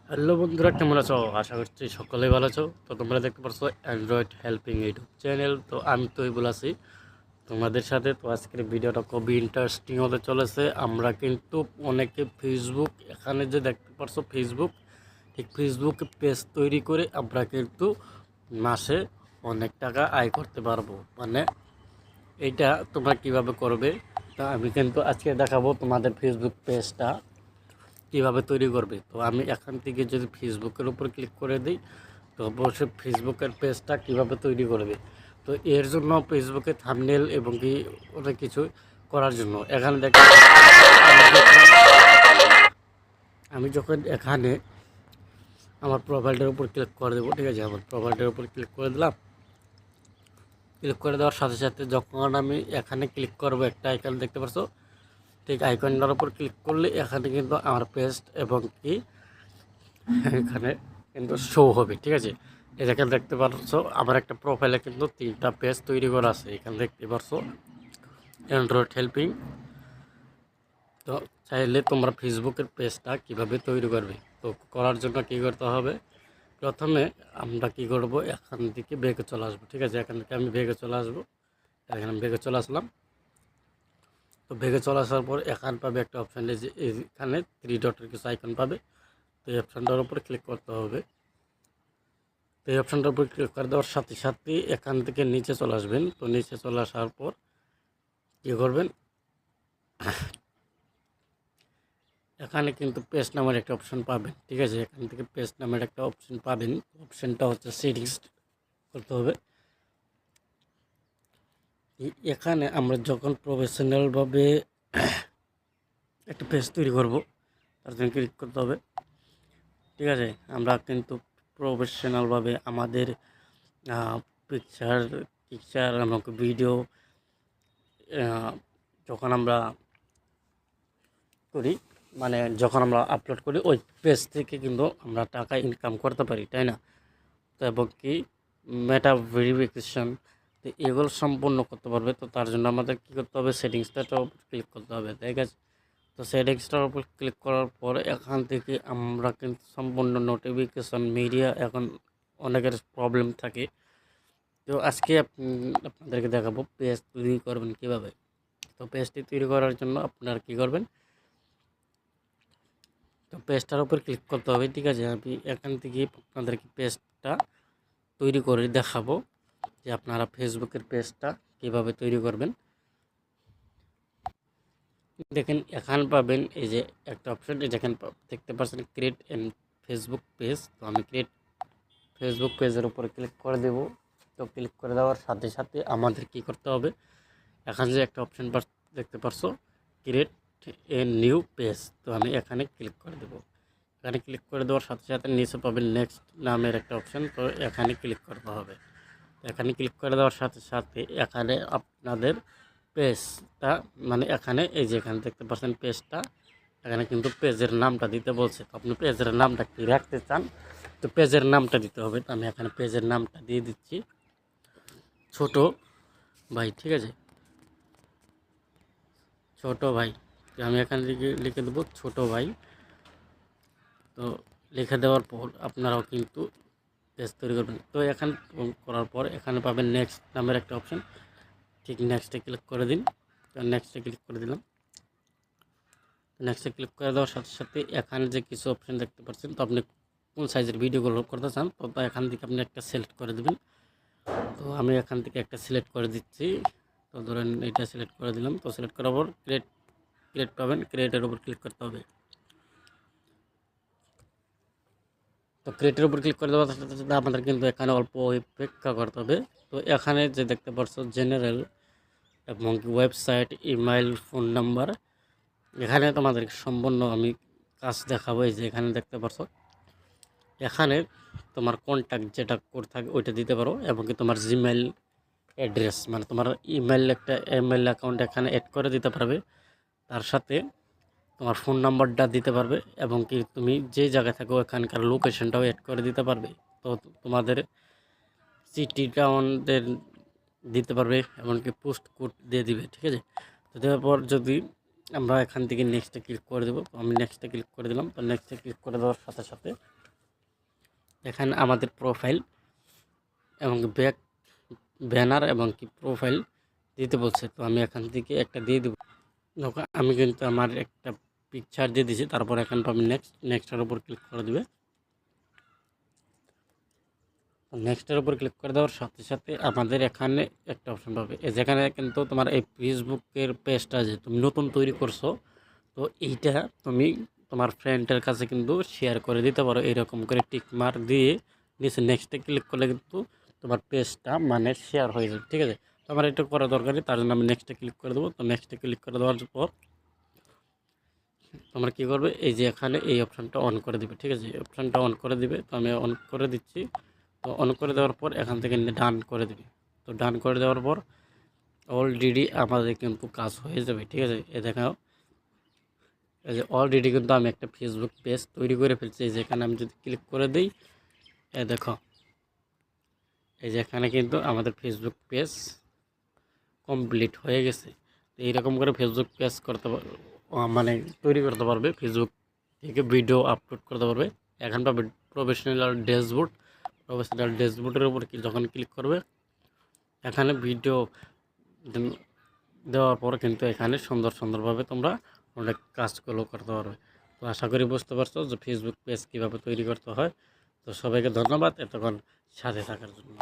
Hello বন্ধুরা, কেমন আছো? আশা করছি সকলেই ভালো আছো। তো তোমরা দেখতে পাচ্ছ অ্যান্ড্রয়েড হেল্পিং ইউটিউব চ্যানেল। তো আমি তৈবুল আছি তোমাদের সাথে। তো আজকের ভিডিওটা খুবই ইন্টারেস্টিং হতে চলেছে। আমরা কিন্তু অনেকে ফেসবুক, এখানে যে দেখতে পাচ্ছ ফেসবুক, ঠিক ফেসবুকে পেজ তৈরি করে আমরা কিন্তু মাসে অনেক টাকা আয় করতে পারবো। মানে এইটা তোমরা কিভাবে করবে তা আমি কিন্তু আজকে দেখাবো তোমাদের ফেসবুক পেজটা কীভাবে তৈরি করবে। তো আমি এখান থেকে যদি ফেসবুকের উপর ক্লিক করে দিই, তো অবশ্যই ফেসবুকের পেজটা কীভাবে তৈরি করবে। তো এর জন্য ফেসবুকে থাম্বনেল এবং কি অনেক কিছু করার জন্য এখানে দেখেন আমি যখন এখানে আমার প্রোফাইলটার উপর ক্লিক করে দেবো, ঠিক আছে, আমার প্রোফাইলটার উপর ক্লিক করে দিলাম। ক্লিক করে দেওয়ার সাথে সাথে যখন আমি এখানে ক্লিক করবো, একটা আইকন দেখতে পাচ্ছ, ঠিক আইকনটার উপর ক্লিক করলে এখানে কিন্তু আমার পেজ এবং কি এখানে কিন্তু শো হবে, ঠিক আছে। এখানে দেখতে পারছো আমার একটা প্রোফাইলে কিন্তু 3টা পেজ তৈরি করা আছে। এখানে দেখতে পারছো অ্যান্ড্রয়েড হেল্পিং। তো চাইলে তোমরা ফেসবুকের পেজটা কিভাবে তৈরি করবে, তো করার জন্য কি করতে হবে, প্রথমে আমরা কি করব, এখান থেকে বেগে চলে আসবো, ঠিক আছে। এখান থেকে আমি বেগে চলে আসবো, এখানে আমি বেগে চলে আসলাম। তো বেগে চলে আসার পর এখান পাবে একটা অপশান, যে এখানে 3 ডটের কিছু আইকন পাবে। তো এই অপশানটার উপরে ক্লিক করতে হবে। তো এই অপশানটার উপর ক্লিক করে দেওয়ার সাথে সাথে এখান থেকে নিচে চলে আসবেন। তো নিচে চলে আসার পর কী করবেন, এখানে কিন্তু পেজ নামের একটা অপশান পাবেন, ঠিক আছে। এখান থেকে পেজ নামের একটা অপশান পাবেন। অপশানটা হচ্ছে সেটিংস করতে হবে। এখানে আমরা যখন প্রফেশনালভাবে একটা পেজ তৈরি করব, তার জন্য ক্লিক করতে হবে, ঠিক আছে। আমরা কিন্তু প্রফেশনালভাবে আমাদের পিকচার পিকচার এবং ভিডিও যখন আমরা করি, মানে যখন আমরা আপলোড করি, ওই পেজ থেকে কিন্তু আমরা টাকা ইনকাম করতে পারি, তাই না? তো এবং কি মেটা ভেরিফিকেশন, তো এগুলো সম্পূর্ণ করতে পারবে। তো তার জন্য আমাদের কী করতে হবে, সেটিংসটার উপর ক্লিক করতে হবে, ঠিক আছে। তো সেটিংসটার উপর ক্লিক করার পর এখান থেকে আমরা কিন্তু সম্পূর্ণ নোটিফিকেশন মিডিয়া, এখন অনেকের প্রবলেম থাকে। তো আজকে আপনাদেরকে দেখাবো পেজ তৈরি করবেন কীভাবে। তো পেজটি তৈরি করার জন্য আপনারা কী করবেন, তো পেজটার উপর ক্লিক করতে হবে, ঠিক আছে। আমি এখান থেকে আপনাদেরকে পেজটা তৈরি করে দেখাবো যে আপনারা ফেসবুকের পেজটা কিভাবে তৈরি করবেন। দেখেন এখানে পাবেন এই যে একটা অপশন, যেখানে দেখতে পাচ্ছেন ক্রিয়েট এন্ড ফেসবুক পেজ। তো আমি ক্রিয়েট ফেসবুক পেজের উপরে ক্লিক করে দেব। তো ক্লিক করে দেওয়ার সাথে সাথে আমাদের কি করতে হবে, এখানে যে একটা অপশন দেখতে পারছো ক্রিয়েট এ নিউ পেজ, তো আমি এখানে ক্লিক করে দেব। এখানে ক্লিক করে দেওয়ার সাথে সাথে নিচে পাবেন নেক্সট নামের একটা অপশন, তো এখানে ক্লিক করতে হবে। এখানে ক্লিক করে দেওয়ার সাথে সাথে এখানে আপনাদের পেজটা, মানে এখানে এই যে এখানে দেখতে পাচ্ছেন পেজটা, এখানে কিন্তু পেজের নামটা দিতে বলছে। তো আপনি পেজের নামটা কি রাখতে চান, তো পেজের নামটা দিতে হবে। তো আমি এখানে পেজের নামটা দিয়ে দিচ্ছি ছোট ভাই, ঠিক আছে, ছোট ভাই। তো আমি এখানে লিখে দেবো ছোট ভাই। তো লিখে দেওয়ার পর আপনারাও কিন্তু পেজ তৈরি করবেন। তো এখানে করার পর এখানে পাবেন নেক্সট নামের একটা অপশন, ঠিক নেক্সটে ক্লিক করে দিন। তো নেক্সটে ক্লিক করে দিলাম। নেক্সটে ক্লিক করে দেওয়ার সাথে সাথে এখানে যে কিছু অপশন দেখতে পাচ্ছেন, তো আপনি কোন সাইজের ভিডিওগুলো করতে চান, তো এখান থেকে আপনি একটা সিলেক্ট করে দেবেন। তো আমি এখান থেকে একটা সিলেক্ট করে দিচ্ছি। তো ধরেন এটা সিলেক্ট করে দিলাম। তো সিলেক্ট করার পর ক্রিয়েট পাবেন, ক্রিয়েটের উপর ক্লিক করতে হবে। তো ক্রিয়েটের উপর ক্লিক করে দেওয়ার সাথে সাথে আমাদের কিন্তু এখানে অল্প অপেক্ষা করতে হবে। তো এখানে যে দেখতে পাচ্ছ জেনারেল এবং ওয়েবসাইট, ইমেইল, ফোন নাম্বার, এখানে তোমাদের সম্পূর্ণ আমি কাজ দেখাবো। এই যে এখানে দেখতে পাচ্ছ, এখানে তোমার কন্ট্যাক্ট যেটা করে থাকে ওইটা দিতে পারো, এবং কি তোমার জিমেইল অ্যাড্রেস, মানে তোমার ইমেইল, একটা ইমেইল অ্যাকাউন্ট এখানে অ্যাড করে দিতে পারবে। তার সাথে তোমার ফোন নাম্বারটা দিতে পারবে, এবং কি তুমি যে জায়গায় থাকো এখানকার লোকেশনটাও অ্যাড করে দিতে পারবে। তো তোমাদের সিটিটা আমাদের দিতে পারবে, এমনকি পোস্ট কোড দিয়ে দিবে, ঠিক আছে। তো দেওয়ার পর যদি আমরা এখান থেকে নেক্সটে ক্লিক করে দেবো। তো আমি নেক্সটে ক্লিক করে দিলাম। তো নেক্সটে ক্লিক করে দেওয়ার সাথে সাথে এখানে আমাদের প্রোফাইল এবং ব্যানার এবং কি প্রোফাইল দিতে বলছে। তো আমি এখান থেকে একটা দিয়ে দেবো। আমি কিন্তু আমার একটা পিকচার দিয়ে দিয়েছি। তারপর এখানে আমি নেক্সটের উপর ক্লিক করে দেবে। নেক্সটের উপর ক্লিক করে দেওয়ার সাথে সাথে আমাদের এখানে একটা অপশন পাবে, যেখানে কিন্তু তোমার এই ফেসবুকের পেজটা যে তুমি নতুন তৈরি করছো, তো এইটা তুমি তোমার ফ্রেন্ডের কাছে কিন্তু শেয়ার করে দিতে পারো। এরকম করে টিক মার্ক দিয়ে নিচে নেক্সটে ক্লিক করলে কিন্তু তোমার পেজটা মানে শেয়ার হয়ে যাবে। ঠিক আছে, তো আমার এটা করা দরকারি, তার জন্য আমি নেক্সটে ক্লিক করে দেবো। তো নেক্সটে ক্লিক করে দেওয়ার পর তোমরা কী করবে, এই যে এখানে এই অপশানটা অন করে দিবে। ঠিক আছে, এই অপশানটা অন করে দিবে। তো আমি অন করে দিচ্ছি। তো অন করে দেওয়ার পর এখান থেকে ডান করে দিবে। তো ডান করে দেওয়ার পর অলরেডি আমাদের কিন্তু কাজ হয়ে যাবে। ঠিক আছে, এ দেখাও, এই যে অলরেডি কিন্তু আমি একটা ফেসবুক পেজ তৈরি করে ফেলছি। যেখানে আমি যদি ক্লিক করে দিই, এ দেখো, এই যে এখানে কিন্তু আমাদের ফেসবুক পেজ কমপ্লিট হয়ে গেছে। তো এইরকম করে ফেসবুক পেজ করতে মানে তৈরি করতে পারবে। ফেসবুক থেকে ভিডিও আপলোড করতে পারবে। এখন পাবে প্রফেশনাল ড্যাশবোর্ডের উপর যখন ক্লিক করবে, এখানে ভিডিও দেওয়ার পর কিন্তু এখানে সুন্দরভাবে তোমরা অনেক কাজগুলো করতে পারবে। তো আশা করি বুঝতে পারছো যে ফেসবুক পেজ কীভাবে তৈরি করতে হয়। তো সবাইকে ধন্যবাদ এতক্ষণ সাথে থাকার জন্য।